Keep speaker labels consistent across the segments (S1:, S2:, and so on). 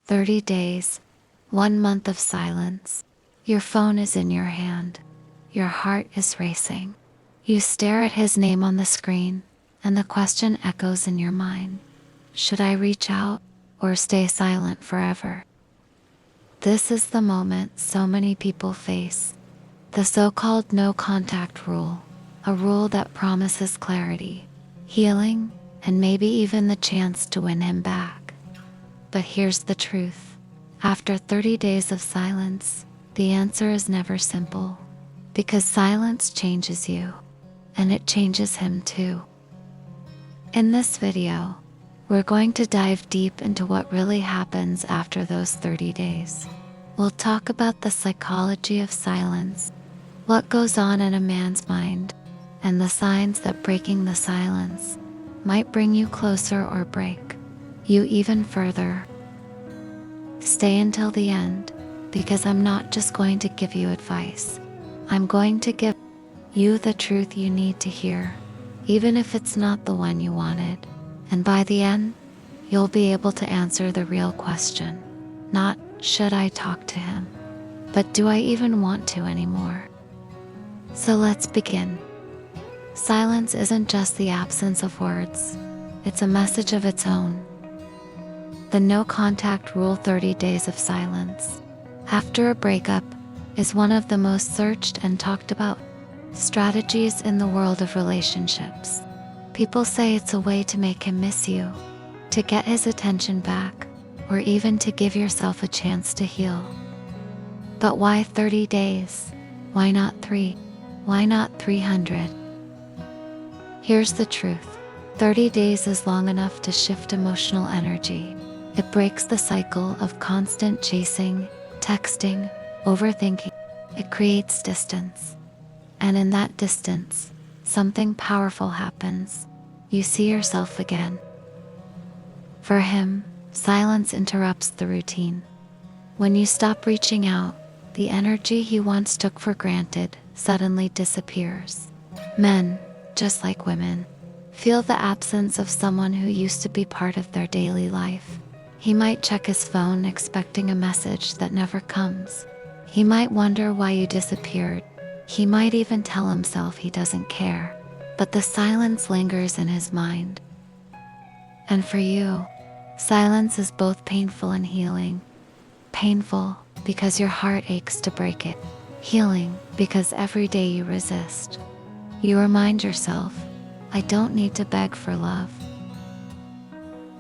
S1: 30 days, 1 month of silence. Your phone is in your hand. Your heart is racing. You stare at his name on the screen, and the question echoes in your mind. Should I reach out or stay silent forever? This is the moment so many people face. The so-called no contact rule, a rule that promises clarity, healing, and maybe even the chance to win him back. But here's the truth. After 30 days of silence, the answer is never simple. Because silence changes you, and it changes him too. In this video, we're going to dive deep into what really happens after those 30 days. We'll talk about the psychology of silence, what goes on in a man's mind, and the signs that breaking the silence might bring you closer or break you even further. Stay until the end, because I'm not just going to give you advice. I'm going to give you the truth you need to hear, even if it's not the one you wanted. And by the end, you'll be able to answer the real question. Not, should I talk to him? But do I even want to anymore? So let's begin. Silence isn't just the absence of words. It's a message of its own. The no contact rule, 30 days of silence after a breakup, is one of the most searched and talked about strategies in the world of relationships. People say it's a way to make him miss you, to get his attention back, or even to give yourself a chance to heal. But why 30 days? Why not 3? Why not 300? Here's the truth. 30 days is long enough to shift emotional energy. It breaks the cycle of constant chasing, texting, overthinking. It creates distance. And in that distance, something powerful happens. You see yourself again. For him, silence interrupts the routine. When you stop reaching out, the energy he once took for granted suddenly disappears. Men, just like women, feel the absence of someone who used to be part of their daily life. He might check his phone expecting a message that never comes. He might wonder why you disappeared. He might even tell himself he doesn't care. But the silence lingers in his mind. And for you, silence is both painful and healing. Painful because your heart aches to break it. Healing because every day you resist. You remind yourself, I don't need to beg for love.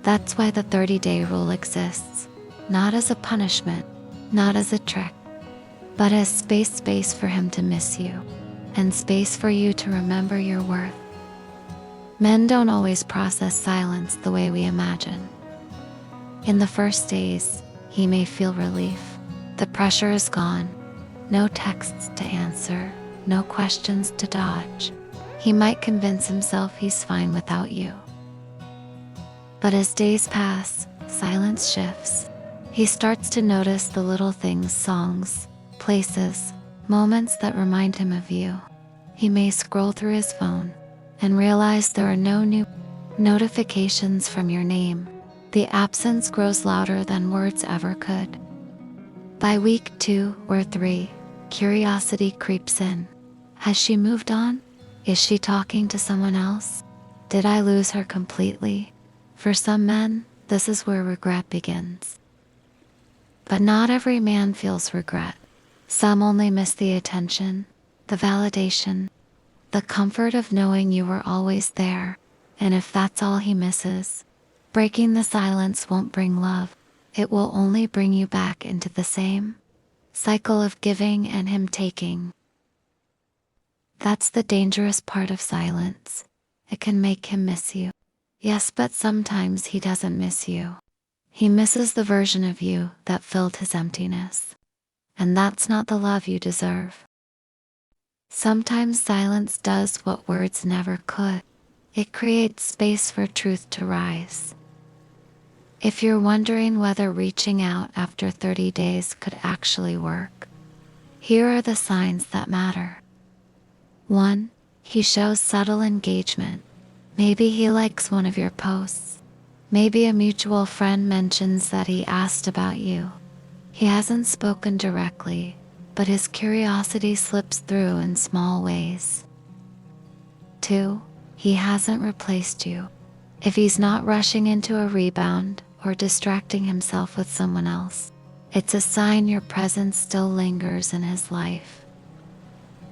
S1: That's why the 30-day rule exists, not as a punishment, not as a trick, but as space for him to miss you, and space for you to remember your worth. Men don't always process silence the way we imagine. In the first days, he may feel relief. The pressure is gone. No texts to answer, no questions to dodge. He might convince himself he's fine without you. But as days pass, silence shifts. He starts to notice the little things, songs, places, moments that remind him of you. He may scroll through his phone and realize there are no new notifications from your name. The absence grows louder than words ever could. By week 2 or 3, curiosity creeps in. Has she moved on? Is she talking to someone else? Did I lose her completely? For some men, this is where regret begins. But not every man feels regret. Some only miss the attention, the validation, the comfort of knowing you were always there. And if that's all he misses, breaking the silence won't bring love. It will only bring you back into the same cycle of giving and him taking. That's the dangerous part of silence. It can make him miss you. Yes, but sometimes he doesn't miss you. He misses the version of you that filled his emptiness. And that's not the love you deserve. Sometimes silence does what words never could. It creates space for truth to rise. If you're wondering whether reaching out after 30 days could actually work, here are the signs that matter. 1. He shows subtle engagement. Maybe he likes one of your posts. Maybe a mutual friend mentions that he asked about you. He hasn't spoken directly, but his curiosity slips through in small ways. 2. He hasn't replaced you. If he's not rushing into a rebound or distracting himself with someone else, it's a sign your presence still lingers in his life.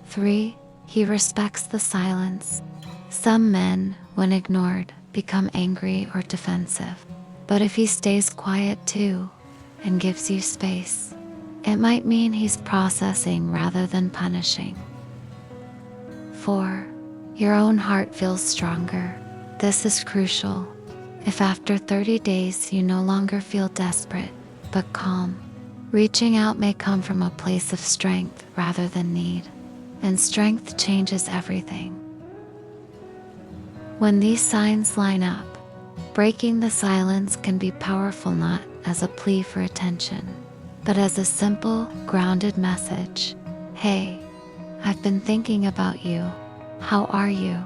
S1: 3. He respects the silence. Some men, when ignored, become angry or defensive. But if he stays quiet too and gives you space, it might mean he's processing rather than punishing. 4. Your own heart feels stronger. This is crucial. If after 30 days you no longer feel desperate, but calm, reaching out may come from a place of strength rather than need, and strength changes everything. When these signs line up, breaking the silence can be powerful not as a plea for attention, but as a simple, grounded message. Hey, I've been thinking about you. How are you?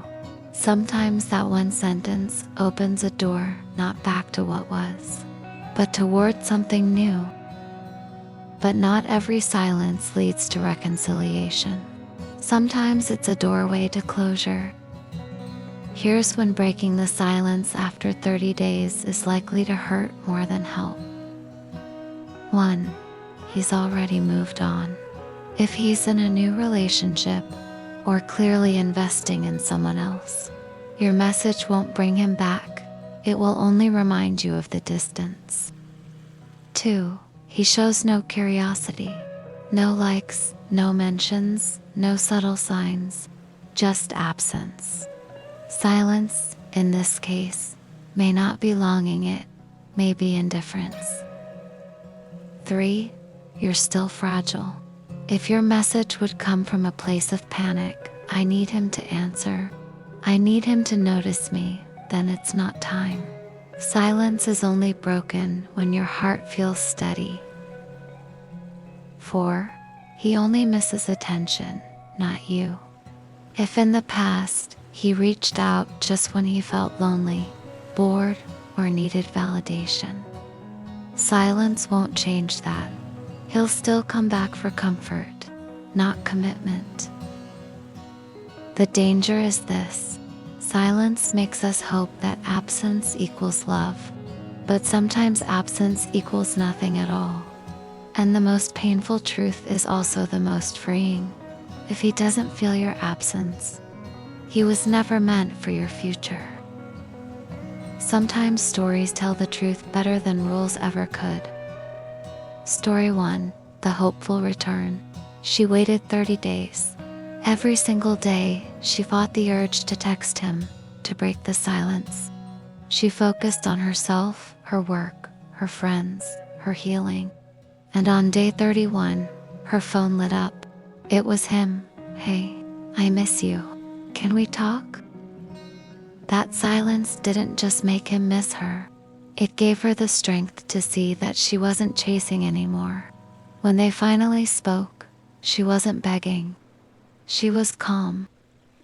S1: Sometimes that one sentence opens a door not back to what was, but toward something new. But not every silence leads to reconciliation. Sometimes it's a doorway to closure. Here's when breaking the silence after 30 days is likely to hurt more than help. 1. He's already moved on. If he's in a new relationship or clearly investing in someone else, your message won't bring him back. It will only remind you of the distance. 2. He shows no curiosity. No likes, no mentions, no subtle signs, just absence. Silence, in this case, may not be longing, it may be indifference. 3. You're still fragile. If your message would come from a place of panic, I need him to answer, I need him to notice me, then it's not time. Silence is only broken when your heart feels steady. 4. He only misses attention, not you. If in the past he reached out just when he felt lonely, bored, or needed validation, silence won't change that. He'll still come back for comfort, not commitment. The danger is this: silence makes us hope that absence equals love, but sometimes absence equals nothing at all. And the most painful truth is also the most freeing. If he doesn't feel your absence, he was never meant for your future. Sometimes stories tell the truth better than rules ever could. Story 1, The Hopeful Return. She waited 30 days. Every single day, she fought the urge to text him, to break the silence. She focused on herself, her work, her friends, her healing. And on day 31, her phone lit up. It was him. Hey, I miss you. Can we talk? That silence didn't just make him miss her. It gave her the strength to see that she wasn't chasing anymore. When they finally spoke, she wasn't begging. She was calm.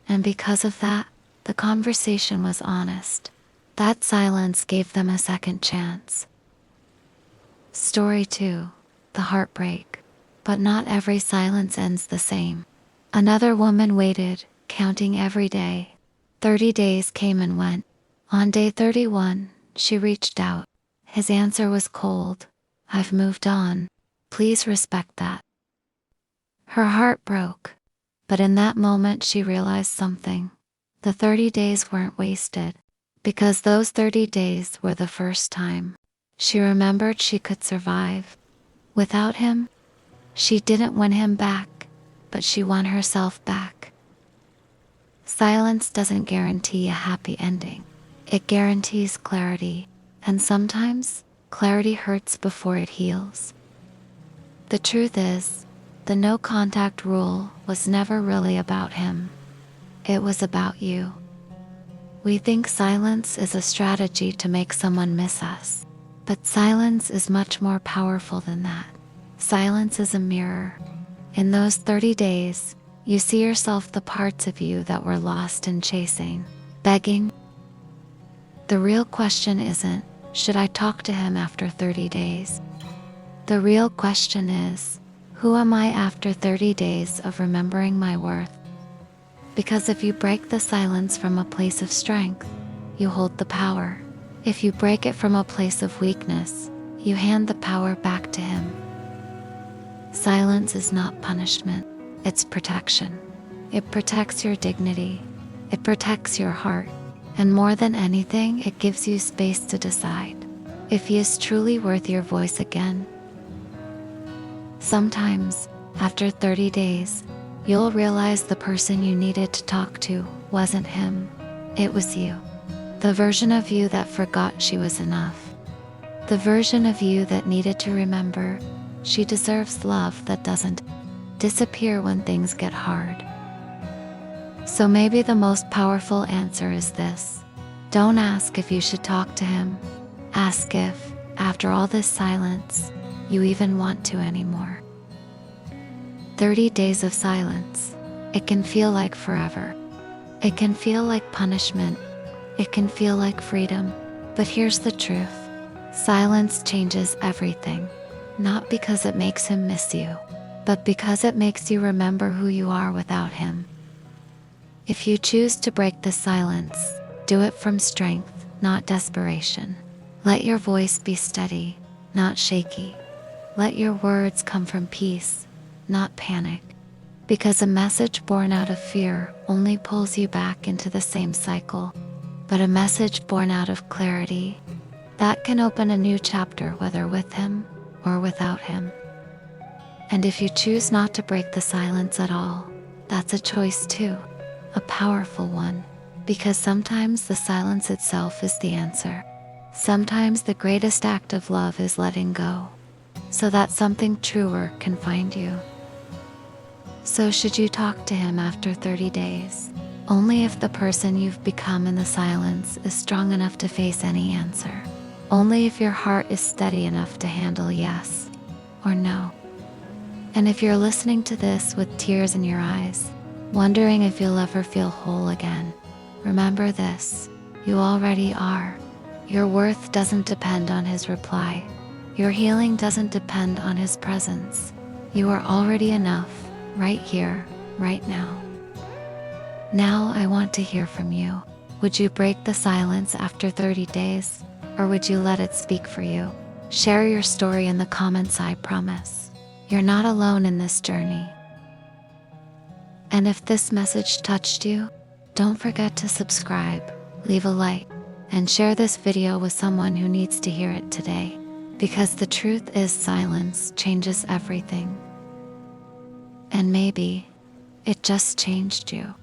S1: And because of that, the conversation was honest. That silence gave them a second chance. Story 2, The Heartbreak. But not every silence ends the same. Another woman waited, counting every day. 30 days came and went. On day 31, she reached out. His answer was cold. I've moved on. Please respect that. Her heart broke. But in that moment she realized something. The 30 days weren't wasted. Because those 30 days were the first time she remembered she could survive. Without him, she didn't win him back, but she won herself back. Silence doesn't guarantee a happy ending. It guarantees clarity, and sometimes clarity hurts before it heals. The truth is, the no contact rule was never really about him. It was about you. We think silence is a strategy to make someone miss us, but silence is much more powerful than that. Silence is a mirror. In those 30 days, you see yourself the parts of you that were lost in chasing, begging. The real question isn't, Should I talk to him after 30 days? The real question is, who am I after 30 days of remembering my worth? Because if you break the silence from a place of strength, you hold the power. If you break it from a place of weakness, you hand the power back to him. Silence is not punishment, it's protection. It protects your dignity, it protects your heart, and more than anything, it gives you space to decide if he is truly worth your voice again. Sometimes, after 30 days, you'll realize the person you needed to talk to wasn't him, it was you. The version of you that forgot she was enough. The version of you that needed to remember she deserves love that doesn't disappear when things get hard. So maybe the most powerful answer is this. Don't ask if you should talk to him. Ask if, after all this silence, you even want to anymore. 30 days of silence. It can feel like forever. It can feel like punishment. It can feel like freedom. But here's the truth. Silence changes everything. Not because it makes him miss you, but because it makes you remember who you are without him. If you choose to break the silence, do it from strength, not desperation. Let your voice be steady, not shaky. Let your words come from peace, not panic. Because a message born out of fear only pulls you back into the same cycle. But a message born out of clarity, that can open a new chapter, whether with him or without him. And if you choose not to break the silence at all, that's a choice too, a powerful one. Because sometimes the silence itself is the answer. Sometimes the greatest act of love is letting go, so that something truer can find you. So should you talk to him after 30 days? Only if the person you've become in the silence is strong enough to face any answer. Only if your heart is steady enough to handle yes or no. And if you're listening to this with tears in your eyes, wondering if you'll ever feel whole again, remember this, you already are. Your worth doesn't depend on his reply. Your healing doesn't depend on his presence. You are already enough, right here, right now. Now I want to hear from you. Would you break the silence after 30 days? Or would you let it speak for you? Share your story in the comments, I promise. You're not alone in this journey. And if this message touched you, don't forget to subscribe, leave a like, and share this video with someone who needs to hear it today. Because the truth is, silence changes everything. And maybe it just changed you.